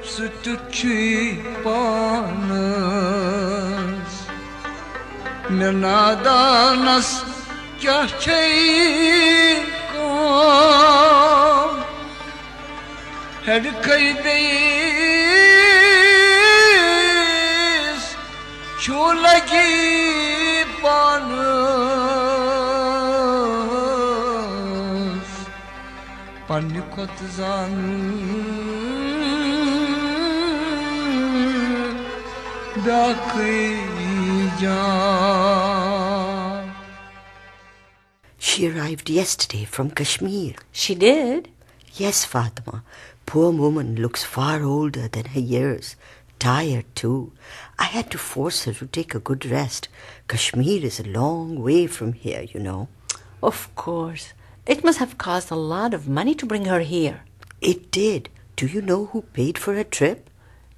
sütçü panız Mirnadanas kahçeyi kom Her kaydeyiz çolaki panız Panikot zan She arrived yesterday from Kashmir. She did? Yes, Fatima. Poor woman looks far older than her years. Tired too. I had to force her to take a good rest. Kashmir is a long way from here, you know. Of course. It must have cost a lot of money to bring her here. It did. Do you know who paid for her trip?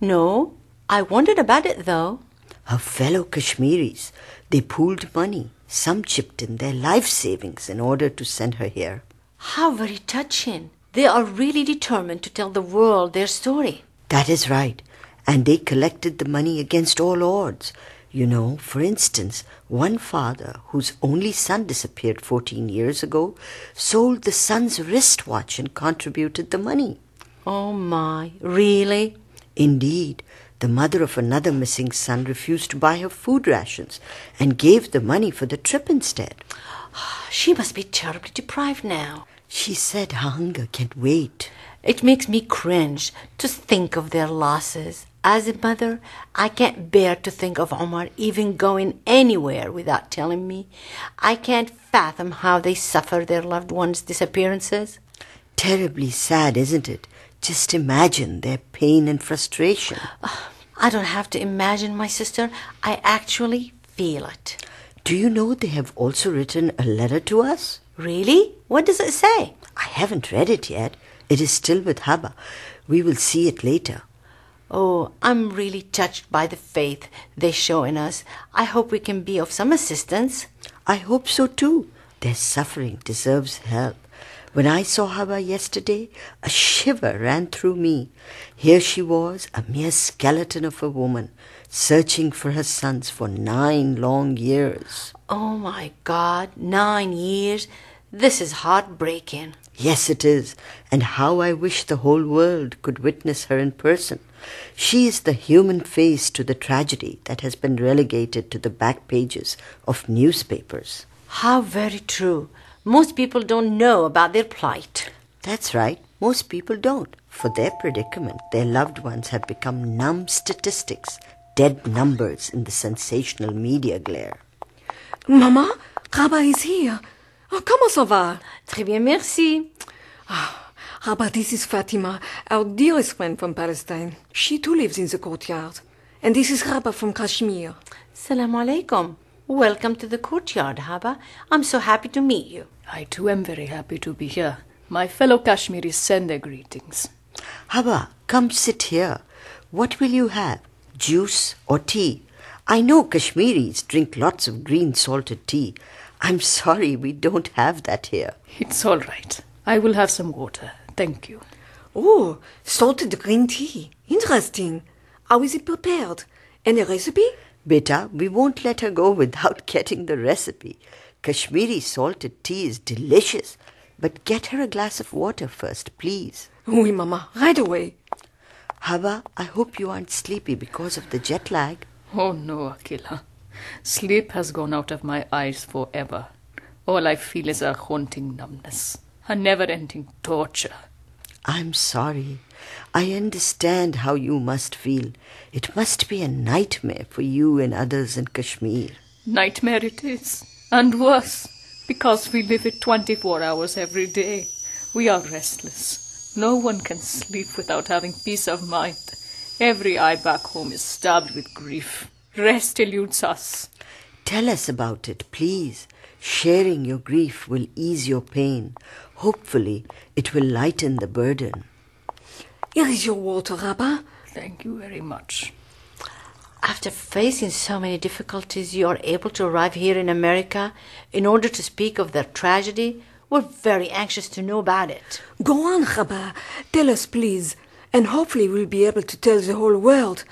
No. I wondered about it, though. Her fellow Kashmiris. They pooled money. Some chipped in their life savings in order to send her here. How very touching. They are really determined to tell the world their story. That is right. And they collected the money against all odds. You know, for instance, one father whose only son disappeared 14 years ago sold the son's wristwatch and contributed the money. Oh my, really? Indeed. The mother of another missing son refused to buy her food rations and gave the money for the trip instead. She must be terribly deprived now. She said her hunger can't wait. It makes me cringe to think of their losses. As a mother, I can't bear to think of Omar even going anywhere without telling me. I can't fathom how they suffer their loved ones' disappearances. Terribly sad, isn't it? Just imagine their pain and frustration. I don't have to imagine, my sister. I actually feel it. Do you know they have also written a letter to us? Really? What does it say? I haven't read it yet. It is still with Habba. We will see it later. Oh, I'm really touched by the faith they show in us. I hope we can be of some assistance. I hope so too. Their suffering deserves help. When I saw Habba yesterday, a shiver ran through me. Here she was, a mere skeleton of a woman, searching for her sons for 9 long years. Oh my God, 9 years? This is heartbreaking. Yes, it is. And how I wish the whole world could witness her in person. She is the human face to the tragedy that has been relegated to the back pages of newspapers. How very true. Most people don't know about their plight. That's right. Most people don't. For their predicament, their loved ones have become numb statistics, dead numbers in the sensational media glare. Mama, Habba is here. Oh, comment ça va? Très bien, merci. Habba, this is Fatima, our dearest friend from Palestine. She too lives in the courtyard. And this is Habba from Kashmir. Assalamu alaikum. Welcome to the courtyard, Habba. I'm so happy to meet you. I too am very happy to be here. My fellow Kashmiris send their greetings. Habba, come sit here. What will you have? Juice or tea? I know Kashmiris drink lots of green salted tea. I'm sorry we don't have that here. It's all right. I will have some water. Thank you. Oh, salted green tea. Interesting. How is it prepared? Any recipe? Beta, we won't let her go without getting the recipe. Kashmiri salted tea is delicious. But get her a glass of water first, please. Oui, Mama. Right away. Habba, I hope you aren't sleepy because of the jet lag. Oh no, Akila. Sleep has gone out of my eyes forever. All I feel is a haunting numbness, a never-ending torture. I'm sorry. I understand how you must feel. It must be a nightmare for you and others in Kashmir. Nightmare it is, and worse, because we live it 24 hours every day. We are restless. No one can sleep without having peace of mind. Every eye back home is stabbed with grief. Rest eludes us. Tell us about it, please. Sharing your grief will ease your pain. Hopefully, it will lighten the burden. Here is your water, Habba. Thank you very much. After facing so many difficulties, you are able to arrive here in America in order to speak of their tragedy. We're very anxious to know about it. Go on, Habba. Tell us, please. And hopefully we'll be able to tell the whole world.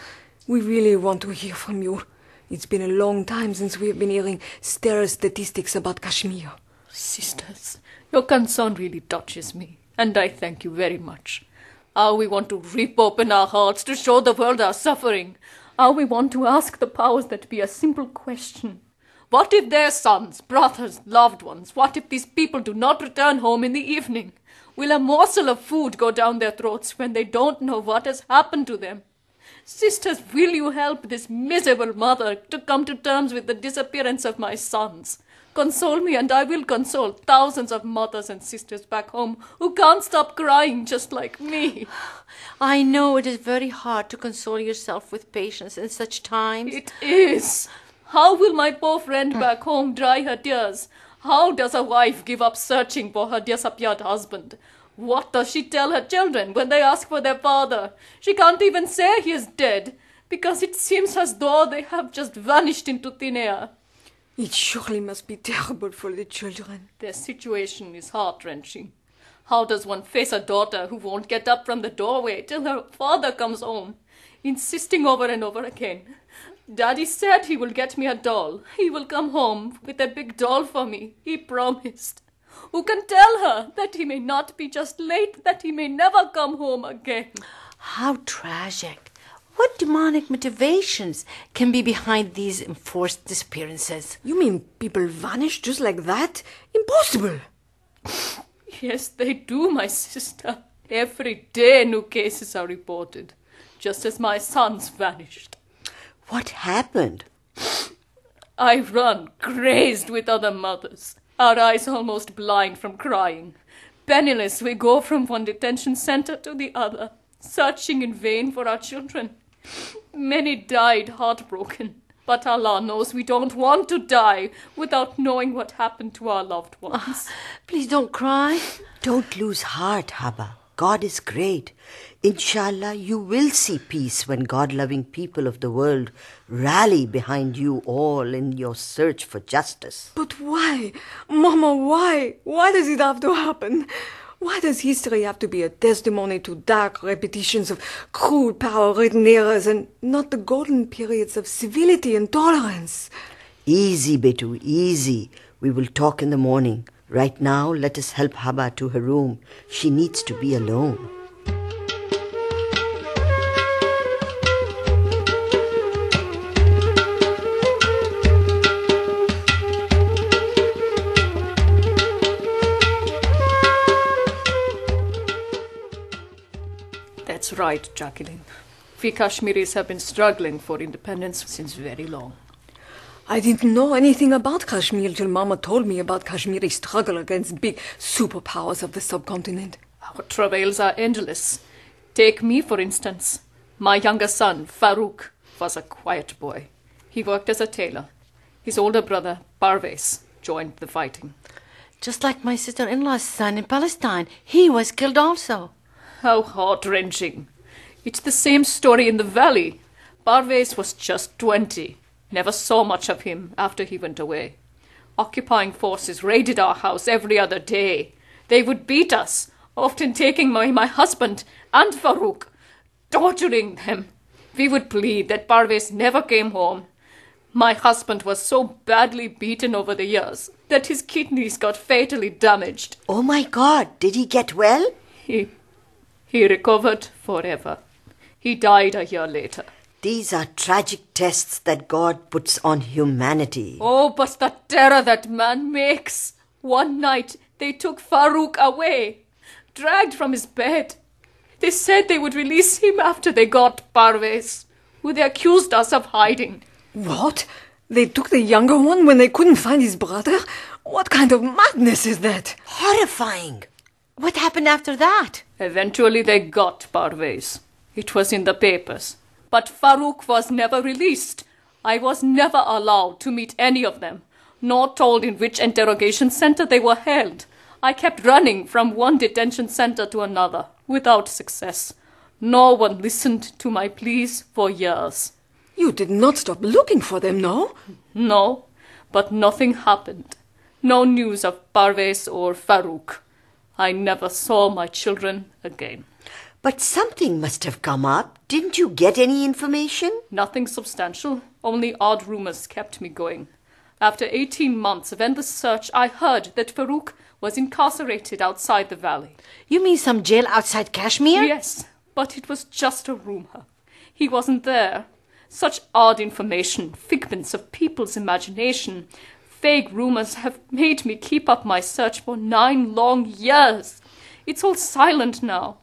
We really want to hear from you. It's been a long time since we've been hearing sterile statistics about Kashmir. Sisters, your concern really touches me, and I thank you very much. How we want to rip open our hearts to show the world our suffering. How we want to ask the powers that be a simple question. What if their sons, brothers, loved ones, what if these people do not return home in the evening? Will a morsel of food go down their throats when they don't know what has happened to them? Sisters, will you help this miserable mother to come to terms with the disappearance of my sons? Console me and I will console thousands of mothers and sisters back home who can't stop crying just like me. I know it is very hard to console yourself with patience in such times. It is. How will my poor friend back home dry her tears? How does a wife give up searching for her disappeared husband? What does she tell her children when they ask for their father? She can't even say he is dead, because it seems as though they have just vanished into thin air. It surely must be terrible for the children. Their situation is heart-wrenching. How does one face a daughter who won't get up from the doorway till her father comes home, insisting over and over again, "Daddy said he will get me a doll. He will come home with a big doll for me. He promised." Who can tell her that he may not be just late, that he may never come home again? How tragic. What demonic motivations can be behind these enforced disappearances? You mean people vanish just like that? Impossible! Yes, they do, my sister. Every day new cases are reported, just as my sons vanished. What happened? I run, crazed with other mothers, our eyes almost blind from crying. Penniless, we go from one detention center to the other, searching in vain for our children. Many died heartbroken, but Allah knows we don't want to die without knowing what happened to our loved ones. Please don't cry. Don't lose heart, Habba. God is great. Inshallah, you will see peace when God-loving people of the world rally behind you all in your search for justice. But why? Mama, why? Why does it have to happen? Why does history have to be a testimony to dark repetitions of cruel power-ridden eras and not the golden periods of civility and tolerance? Easy, Betu, easy. We will talk in the morning. Right now, let us help Habba to her room. She needs to be alone. That's right, Jacqueline. We Kashmiris have been struggling for independence since very long. I didn't know anything about Kashmir till Mama told me about Kashmiri struggle against big superpowers of the subcontinent. Our travails are endless. Take me, for instance. My younger son, Farouk, was a quiet boy. He worked as a tailor. His older brother, Parvez, joined the fighting. Just like my sister-in-law's son in Palestine, he was killed also. How heart-wrenching. It's the same story in the valley. Parvez was just 20. Never saw much of him after he went away. Occupying forces raided our house every other day. They would beat us, often taking my husband and Farouk, torturing them. We would plead that Parvez never came home. My husband was so badly beaten over the years that his kidneys got fatally damaged. Oh my God, did he get well? He recovered forever. He died a year later. These are tragic tests that God puts on humanity. Oh, but the terror that man makes. One night, they took Farouk away, dragged from his bed. They said they would release him after they got Parvez, who they accused us of hiding. What? They took the younger one when they couldn't find his brother? What kind of madness is that? Horrifying. What happened after that? Eventually they got Parvez. It was in the papers. But Farouk was never released. I was never allowed to meet any of them, nor told in which interrogation center they were held. I kept running from one detention center to another, without success. No one listened to my pleas for years. You did not stop looking for them, no? No, but nothing happened. No news of Parvez or Farouk. I never saw my children again. But something must have come up. Didn't you get any information? Nothing substantial. Only odd rumors kept me going. After 18 months of endless search, I heard that Farouk was incarcerated outside the valley. You mean some jail outside Kashmir? Yes, but it was just a rumor. He wasn't there. Such odd information, figments of people's imagination. Vague rumors have made me keep up my search for 9 long years. It's all silent now.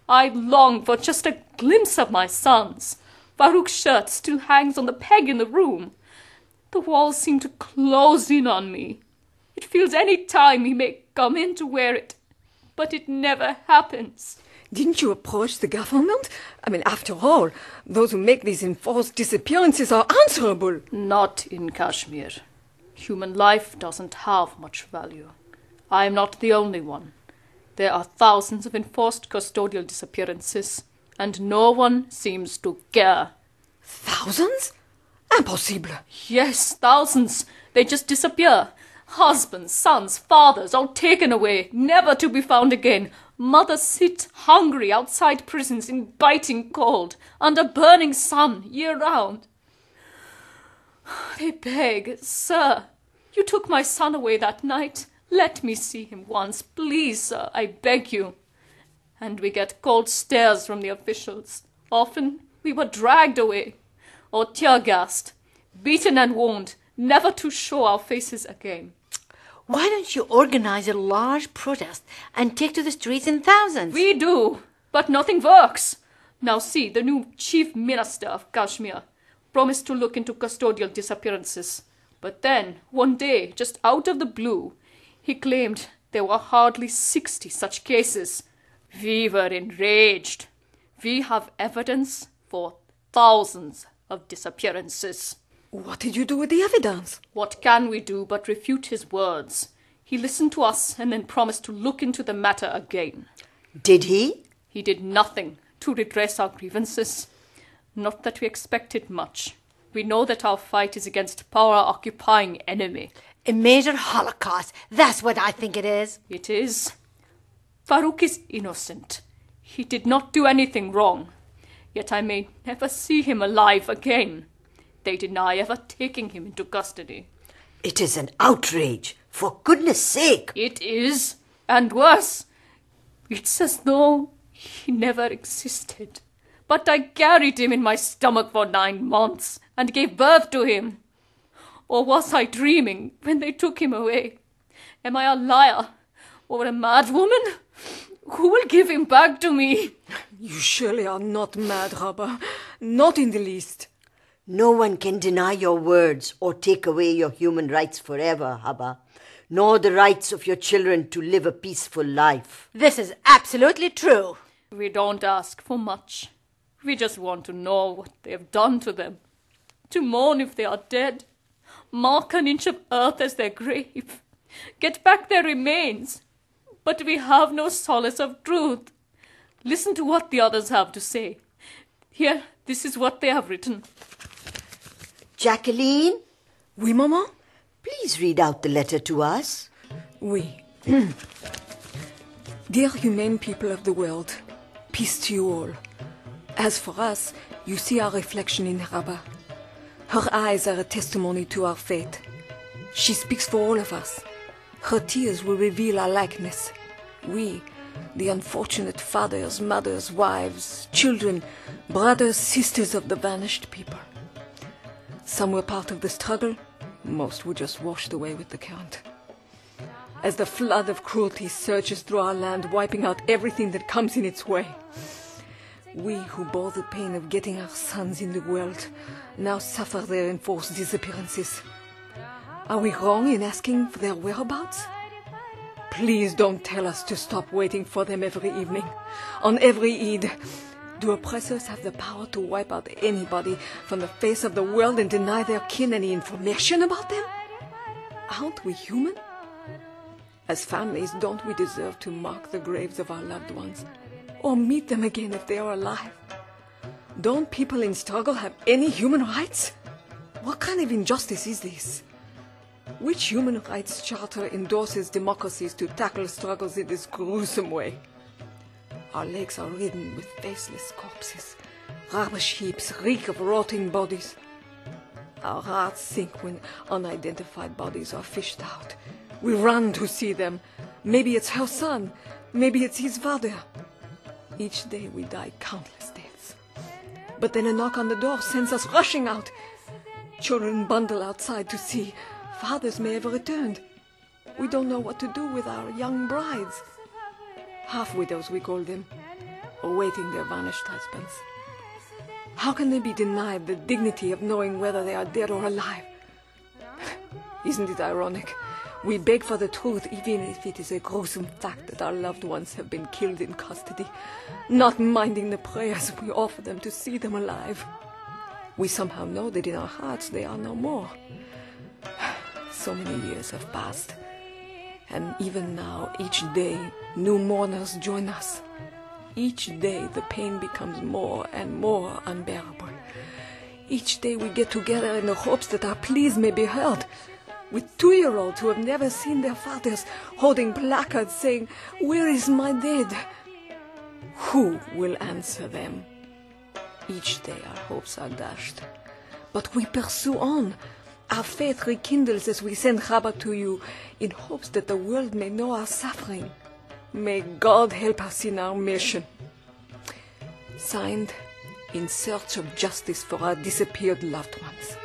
I long for just a glimpse of my sons. Farouk's shirt still hangs on the peg in the room. The walls seem to close in on me. It feels any time he may come in to wear it, but it never happens. Didn't you approach the government? I mean, after all, those who make these enforced disappearances are answerable. Not in Kashmir. Human life doesn't have much value. I am not the only one. There are thousands of enforced custodial disappearances, and no one seems to care. Thousands? Impossible. Yes, thousands. They just disappear. Husbands, sons, fathers, all taken away, never to be found again. Mothers sit hungry outside prisons in biting cold, under burning sun, year-round. They beg, "Sir, you took my son away that night. Let me see him once, please, sir, I beg you." And we get cold stares from the officials. Often we were dragged away, or tear-gassed, beaten and warned, never to show our faces again. Why don't you organize a large protest and take to the streets in thousands? We do, but nothing works. Now see, the new chief minister of Kashmir promised to look into custodial disappearances. But then, one day, just out of the blue, he claimed there were hardly 60 such cases. We were enraged. We have evidence for thousands of disappearances. What did you do with the evidence? What can we do but refute his words? He listened to us and then promised to look into the matter again. Did he? He did nothing to redress our grievances. Not that we expected much. We know that our fight is against a power-occupying enemy. A major holocaust. That's what I think it is. It is. Farouk is innocent. He did not do anything wrong. Yet I may never see him alive again. They deny ever taking him into custody. It is an outrage. For goodness sake. It is. And worse. It's as though he never existed. But I carried him in my stomach for 9 months and gave birth to him. Or was I dreaming when they took him away? Am I a liar or a mad woman? Who will give him back to me? You surely are not mad, Habba. Not in the least. No one can deny your words or take away your human rights forever, Habba, nor the rights of your children to live a peaceful life. This is absolutely true. We don't ask for much. We just want to know what they have done to them. To mourn if they are dead. Mark an inch of earth as their grave. Get back their remains. But we have no solace of truth. Listen to what the others have to say. Here, this is what they have written. Jacqueline, Oui, Maman? please read out the letter to us. Oui. Dear humane people of the world, peace to you all. As for us, you see our reflection in Habba. Her eyes are a testimony to our fate. She speaks for all of us. Her tears will reveal our likeness. We, the unfortunate fathers, mothers, wives, children, brothers, sisters of the vanished people. Some were part of the struggle, most were just washed away with the current. As the flood of cruelty surges through our land, wiping out everything that comes in its way, we who bore the pain of getting our sons in the world now suffer their enforced disappearances. Are we wrong in asking for their whereabouts? Please don't tell us to stop waiting for them every evening. On every Eid, do oppressors have the power to wipe out anybody from the face of the world and deny their kin any information about them? Aren't we human? As families, don't we deserve to mark the graves of our loved ones? Or meet them again if they are alive? Don't people in struggle have any human rights? What kind of injustice is this? Which human rights charter endorses democracies to tackle struggles in this gruesome way? Our lakes are ridden with faceless corpses. Rubbish heaps reek of rotting bodies. Our hearts sink when unidentified bodies are fished out. We run to see them. Maybe it's her son. Maybe it's his father. Each day we die countless deaths. But then a knock on the door sends us rushing out. Children bundle outside to see. Fathers may have returned. We don't know what to do with our young brides. Half-widows, we call them, awaiting their vanished husbands. How can they be denied the dignity of knowing whether they are dead or alive? Isn't it ironic? We beg for the truth, even if it is a gruesome fact that our loved ones have been killed in custody, not minding the prayers we offer them to see them alive. We somehow know that in our hearts they are no more. So many years have passed, and even now, each day, new mourners join us. Each day, the pain becomes more and more unbearable. Each day, we get together in the hopes that our pleas may be heard, with 2-year-olds who have never seen their fathers holding placards saying, "Where is my dead?" Who will answer them? Each day, our hopes are dashed, but we pursue on. Our faith rekindles as we send Habba to you in hopes that the world may know our suffering. May God help us in our mission. Signed, In Search of Justice for Our Disappeared Loved Ones.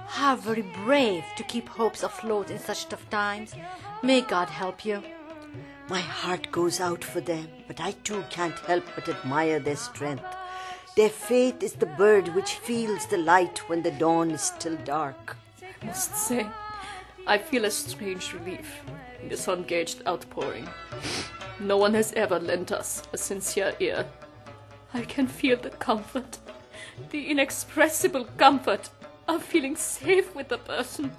How very brave to keep hopes afloat in such tough times. May God help you. My heart goes out for them, but I too can't help but admire their strength. Their faith is the bird which feels the light when the dawn is still dark. I must say, I feel a strange relief in this ungauged outpouring. No one has ever lent us a sincere ear. I can feel the comfort, the inexpressible comfort of feeling safe with the person,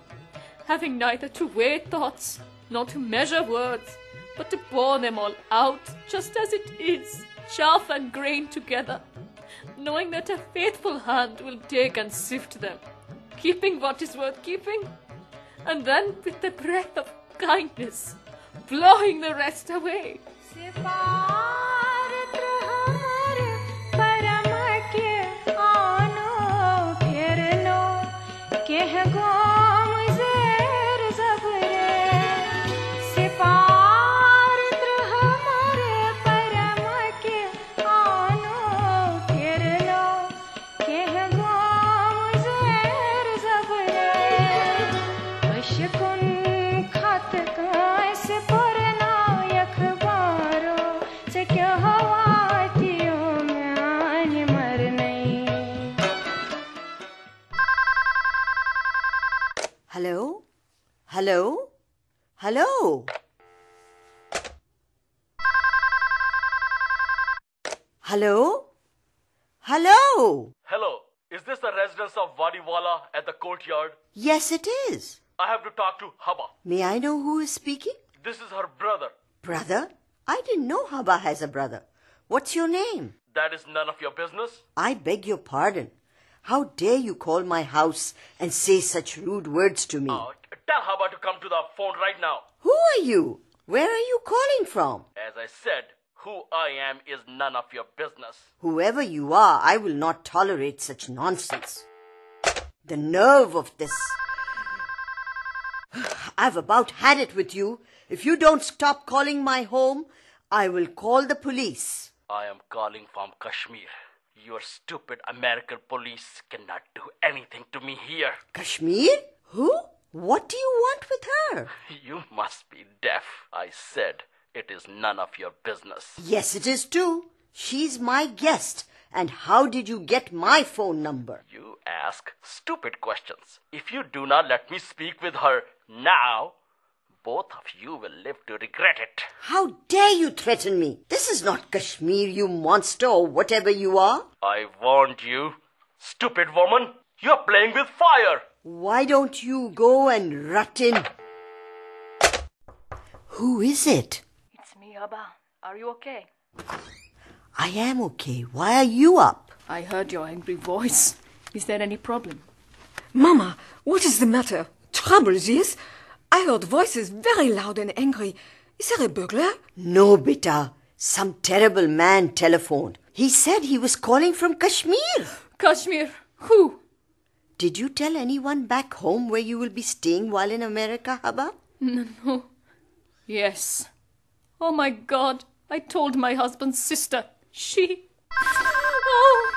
having neither to weigh thoughts nor to measure words, but to pour them all out just as it is, chaff and grain together, knowing that a faithful hand will take and sift them, keeping what is worth keeping, and then with the breath of kindness, blowing the rest away. Hello? Hello? Hello? Hello? Hello? Hello, is this the residence of Wadiwala at the Courtyard? Yes, it is. I have to talk to Habba. May I know who is speaking? This is her brother. Brother? I didn't know Habba has a brother. What's your name? That is none of your business. I beg your pardon. How dare you call my house and say such rude words to me? Tell Habba to come to the phone right now. Who are you? Where are you calling from? As I said, who I am is none of your business. Whoever you are, I will not tolerate such nonsense. The nerve of this. I've about had it with you. If you don't stop calling my home, I will call the police. I am calling from Kashmir. Your stupid American police cannot do anything to me here. Kashmir? Who? What do you want with her? You must be deaf. I said it is none of your business. Yes, it is too. She's my guest. And how did you get my phone number? You ask stupid questions. If you do not let me speak with her now, both of you will live to regret it. How dare you threaten me? This is not Kashmir, you monster, or whatever you are. I warned you, stupid woman. You're playing with fire. Why don't you go and rut in? Who is it? It's me, Habba. Are you okay? I am okay. Why are you up? I heard your angry voice. Is there any problem? Mama, what is the matter? Troubles, yes? I heard voices very loud and angry. Is there a burglar? No, beta. Some terrible man telephoned. He said he was calling from Kashmir. Kashmir? Who? Did you tell anyone back home where you will be staying while in America, Habba? No. Yes. Oh my God. I told my husband's sister. She... Oh.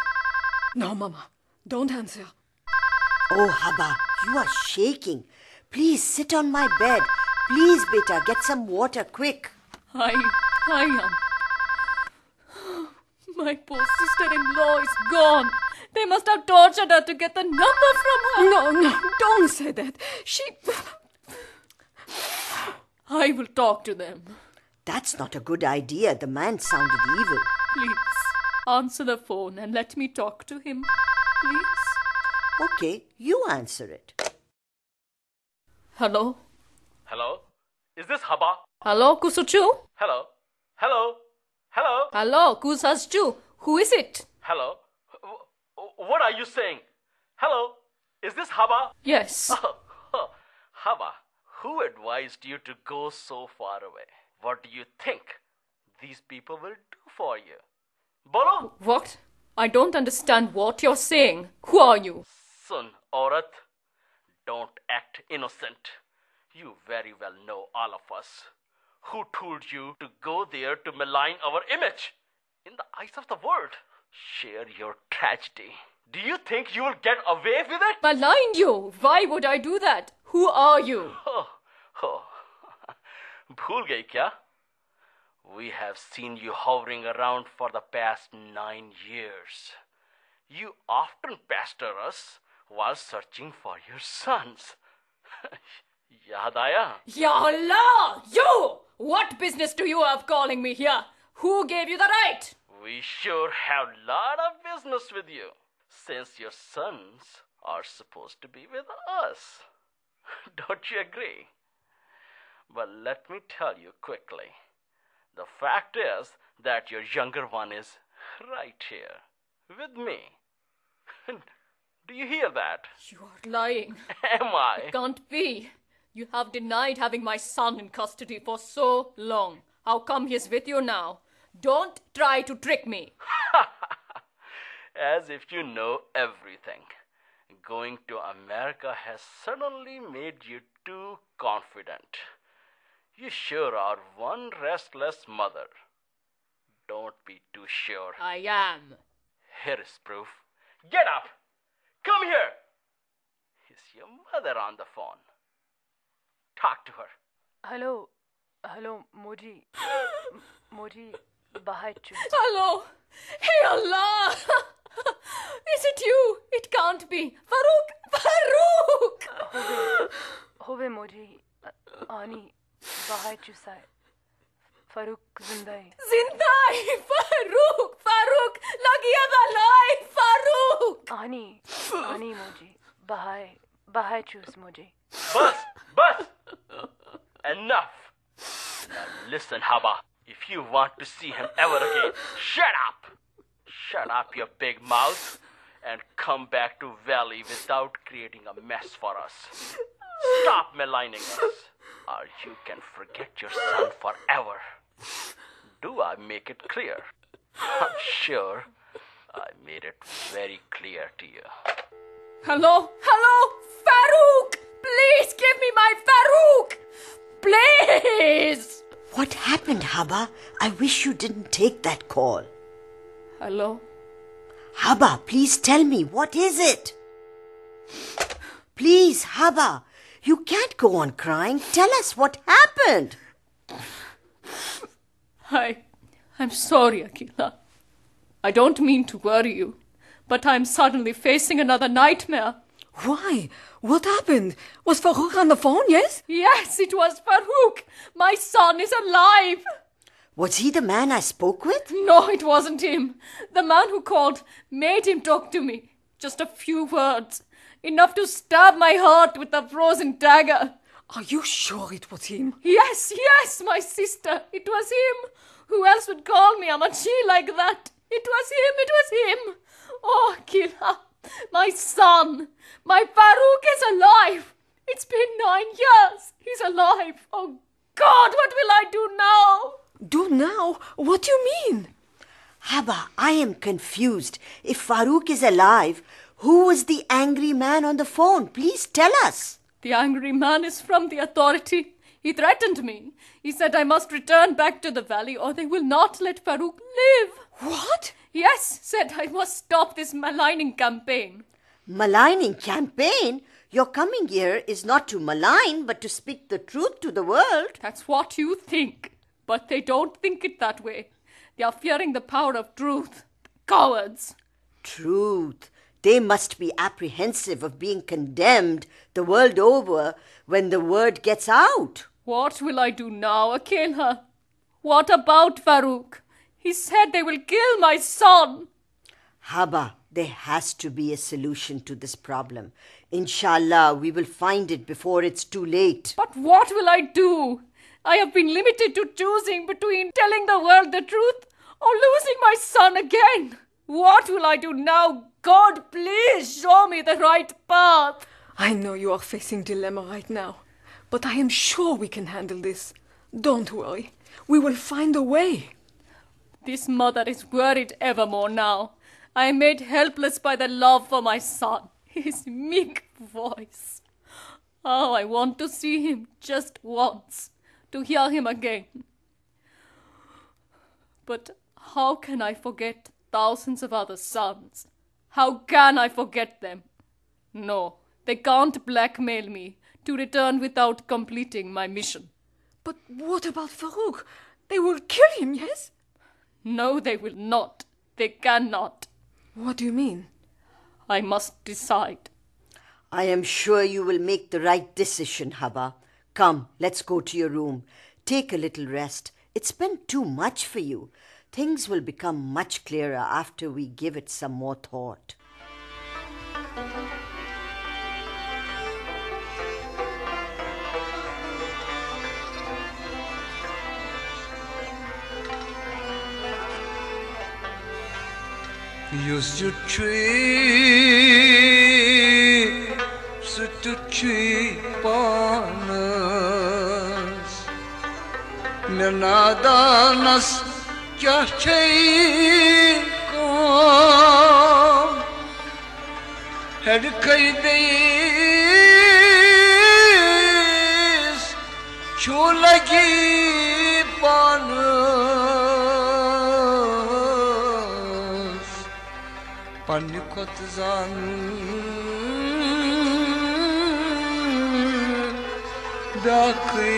No, Mama. Don't answer. Oh, Habba, you are shaking. Please sit on my bed. Please, beta, get some water, quick. I am. My poor sister-in-law is gone. They must have tortured her to get the number from her. No, don't say that. I will talk to them. That's not a good idea. The man sounded evil. Please, answer the phone and let me talk to him. Please. Okay, you answer it. Hello? Hello? Is this Habba? Hello, Kusuchu? Hello? Hello? Hello? Hello, Kusaschu. Who is it? Hello? What are you saying? Hello? Is this Habba? Yes. Habba, who advised you to go so far away? What do you think these people will do for you? Bolo? What? I don't understand what you're saying. Who are you? Sun, Aurat, don't act innocent. You very well know all of us. Who told you to go there to malign our image in the eyes of the world? Share your tragedy. Do you think you will get away with it? Maligned you. Why would I do that? Who are you? Bhool gayi kya? We have seen you hovering around for the past 9 years. You often pester us while searching for your sons. Yaad aaya? Ya Allah! You! What business do you have calling me here? Who gave you the right? We sure have lot of business with you, since your sons are supposed to be with us. Don't you agree? But let me tell you quickly. The fact is that your younger one is right here, with me. Do you hear that? You are lying. Am I? It can't be. You have denied having my son in custody for so long. How come he is with you now? Don't try to trick me. As if you know everything. Going to America has suddenly made you too confident. You sure are one restless mother. Don't be too sure. I am. Here is proof. Get up! Come here! Is your mother on the phone? Talk to her. Hello, Moji. Moji, Bahachu. Hello. Hey Allah. Is it you? It can't be. Farouk! Hove Moji. Ani, Bahachu sai. Farooq zindai. Zindai! Farouk! Lagiya balai! Farouk! Ani Moji. Bahachu Moji. Bus! Enough! Now listen, Habba. If you want to see him ever again, shut up! Shut up your big mouth and come back to Valley without creating a mess for us. Stop maligning us, or you can forget your son forever. Do I make it clear? I'm sure I made it very clear to you. Hello? Farouk! Please give me my Farouk! Please! What happened, Habba? I wish you didn't take that call. Hello? Habba, please tell me, what is it? Please, Habba, You can't go on crying. Tell us what happened. I'm sorry, Akila. I don't mean to worry you, but I'm suddenly facing another nightmare. Why? What happened? Was Farouk on the phone, yes? Yes, it was Farouk. My son is alive. Was he the man I spoke with? No, it wasn't him. The man who called made him talk to me. Just a few words. Enough to stab my heart with a frozen dagger. Are you sure it was him? Yes, my sister. It was him. Who else would call me Amachi like that? It was him. Oh, Akila, my son. My Farouk is alive. It's been 9 years. He's alive. Oh, God, what will I do now? Do now? What do you mean? Habba, I am confused. If Farouk is alive, who was the angry man on the phone? Please tell us. The angry man is from the authority. He threatened me. He said I must return back to the valley or they will not let Farouk live. What? Yes, said I must stop this maligning campaign. Maligning campaign? Your coming here is not to malign, but to speak the truth to the world. That's what you think. But they don't think it that way. They are fearing the power of truth. Cowards. Truth. They must be apprehensive of being condemned the world over when the word gets out. What will I do now, Akela? What about Farouk? He said they will kill my son. Habba, there has to be a solution to this problem. Inshallah, we will find it before it's too late. But what will I do? I have been limited to choosing between telling the world the truth or losing my son again. What will I do now? God, please show me the right path. I know you are facing dilemma right now, but I am sure we can handle this. Don't worry. We will find a way. This mother is worried evermore now. I am made helpless by the love for my son. His meek voice. Oh, I want to see him just once, to hear him again. But how can I forget thousands of other sons? How can I forget them? No, they can't blackmail me to return without completing my mission. But what about Farouk? They will kill him, yes? No, they will not. They cannot. What do you mean? I must decide. I am sure you will make the right decision, Habba. Come, let's go to your room. Take a little rest. It's been too much for you. Things will become much clearer after we give it some more thought. Yüz sütü panas Menadanas gerçeği kom Her kaydeyiz Çolagi panas Panikot zan Dakıcan